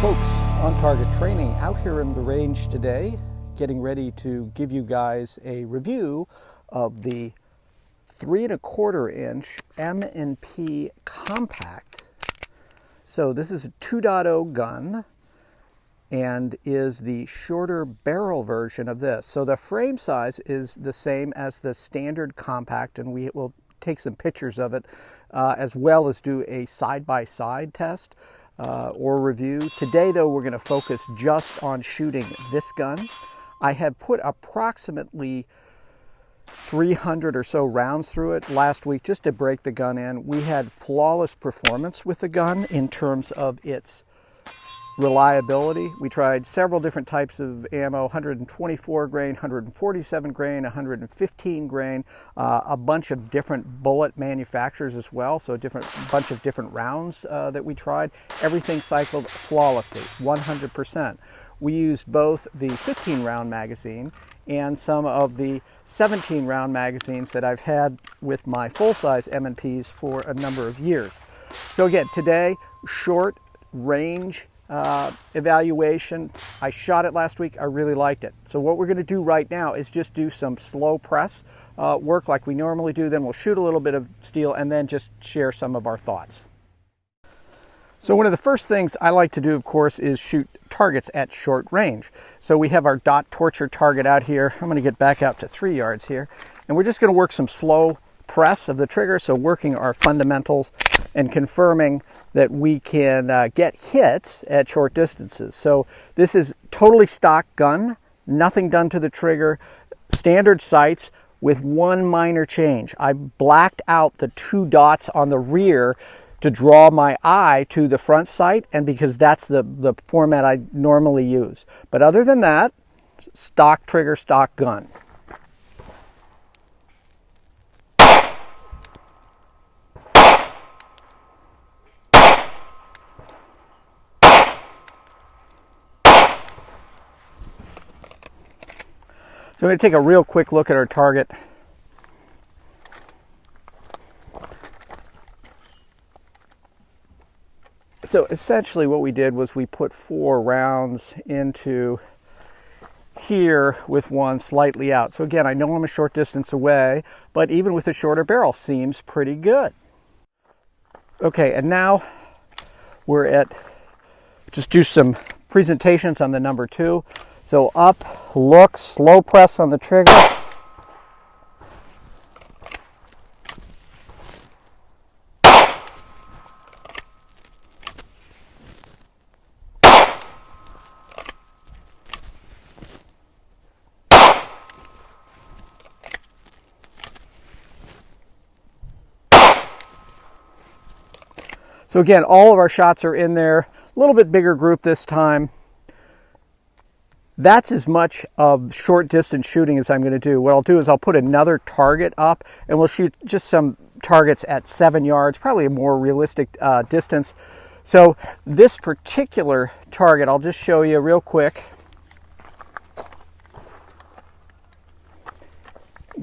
Folks, on target training out here in the range today, getting ready to give you guys a review of the 3¼ inch M&P compact. So this is a 2.0 gun and is the shorter barrel version of this. So the frame size is the same as the standard compact, and we will take some pictures of it as well as do a side-by-side test or review. Today though, we're going to focus just on shooting this gun. I have put approximately 300 or so rounds through it last week just to break the gun in. We had flawless performance with the gun in terms of its reliability. We tried several different types of ammo: 124 grain, 147 grain, 115 grain, a bunch of different bullet manufacturers as well, so a bunch of different rounds that we tried. Everything cycled flawlessly, 100%. We used both the 15-round magazine and some of the 17-round magazines that I've had with my full-size M&Ps for a number of years. So again, today, short range evaluation. I shot it last week. I really liked it. So what we're going to do right now is just do some slow press work like we normally do. Then we'll shoot a little bit of steel and then just share some of our thoughts. So one of the first things I like to do, of course, is shoot targets at short range. So we have our dot torture target out here. I'm going to get back out to 3 yards here, and we're just going to work some slow press of the trigger, so working our fundamentals and confirming that we can get hits at short distances. So this is totally stock gun, nothing done to the trigger, standard sights with one minor change. I blacked out the 2 dots on the rear to draw my eye to the front sight, and because that's the format I normally use. But other than that, stock trigger, stock gun. So I'm going to take a real quick look at our target. So essentially what we did was we put 4 rounds into here with one slightly out. So again, I know I'm a short distance away, but even with a shorter barrel, seems pretty good. Okay, and now we're at, just do some presentations on the number 2. So up, look, slow press on the trigger. So again, all of our shots are in there, a little bit bigger group this time. That's as much of short distance shooting as I'm going to do. What I'll do is I'll put another target up and we'll shoot just some targets at 7 yards, probably a more realistic distance. So this particular target, I'll just show you real quick,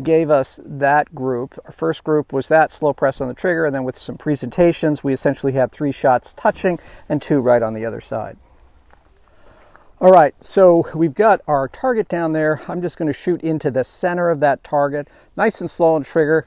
gave us that group. Our first group was that slow press on the trigger, and then with some presentations, we essentially have 3 shots touching and 2 right on the other side. All right, so we've got our target down there. I'm just going to shoot into the center of that target, nice and slow on the trigger.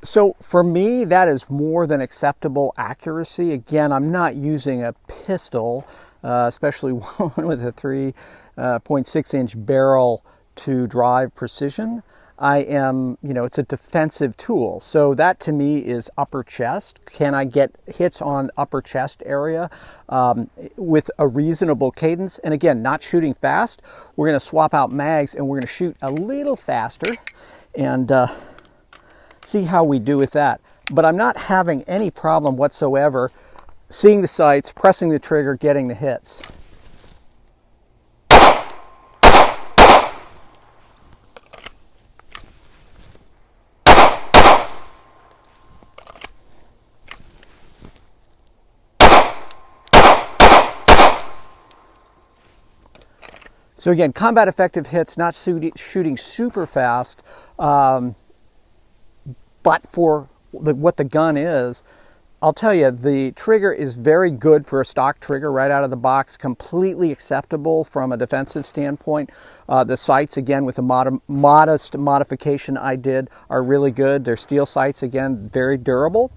So for me, that is more than acceptable accuracy. Again, I'm not using a pistol, especially one with a 3.6 inch barrel to drive precision. I am, it's a defensive tool. So that to me is upper chest. Can I get hits on upper chest area with a reasonable cadence? And again, not shooting fast. We're going to swap out mags and we're going to shoot a little faster and see how we do with that. But I'm not having any problem whatsoever seeing the sights, pressing the trigger, getting the hits. So again, combat effective hits, not shooting super fast, but for what the gun is, I'll tell you, the trigger is very good for a stock trigger right out of the box, completely acceptable from a defensive standpoint. The sights, again, with the modest modification I did, are really good. They're steel sights, again, very durable.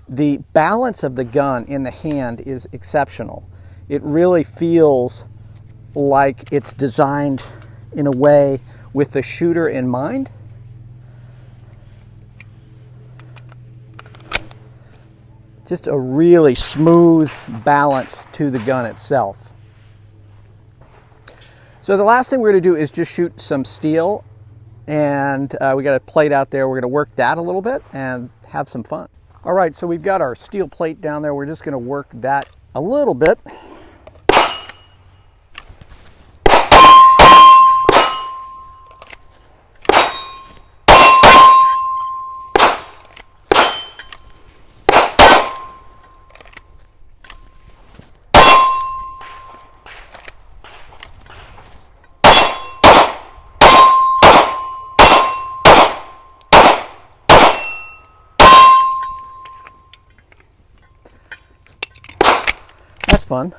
The balance of the gun in the hand is exceptional. It really feels like it's designed in a way with the shooter in mind. Just a really smooth balance to the gun itself. So the last thing we're going to do is just shoot some steel, and we got a plate out there. We're going to work that a little bit and have some fun. All right, so we've got our steel plate down there. We're just going to work that a little bit. That's fun.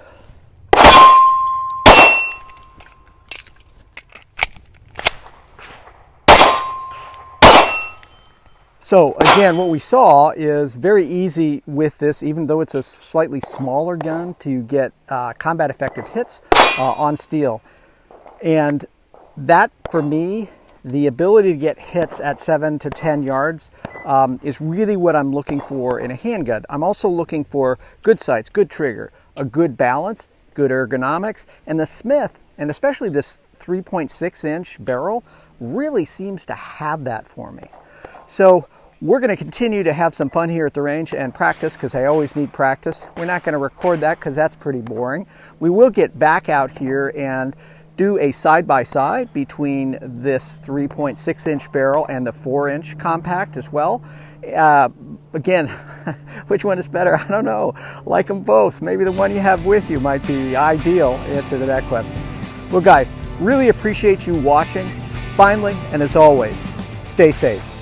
So again, what we saw is very easy with this, even though it's a slightly smaller gun, to get combat effective hits on steel. And that, for me, the ability to get hits at 7 to 10 yards is really what I'm looking for in a handgun. I'm also looking for good sights, good trigger, a good balance, good ergonomics, and the Smith, and especially this 3.6-inch barrel, really seems to have that for me. So we're going to continue to have some fun here at the range and practice, because I always need practice. We're not going to record that because that's pretty boring. We will get back out here and do a side-by-side between this 3.6-inch barrel and the 4-inch compact as well. Again, which one is better? I don't know. Like them both. Maybe the one you have with you might be the ideal answer to that question. Well, guys, really appreciate you watching. Finally, and as always, stay safe.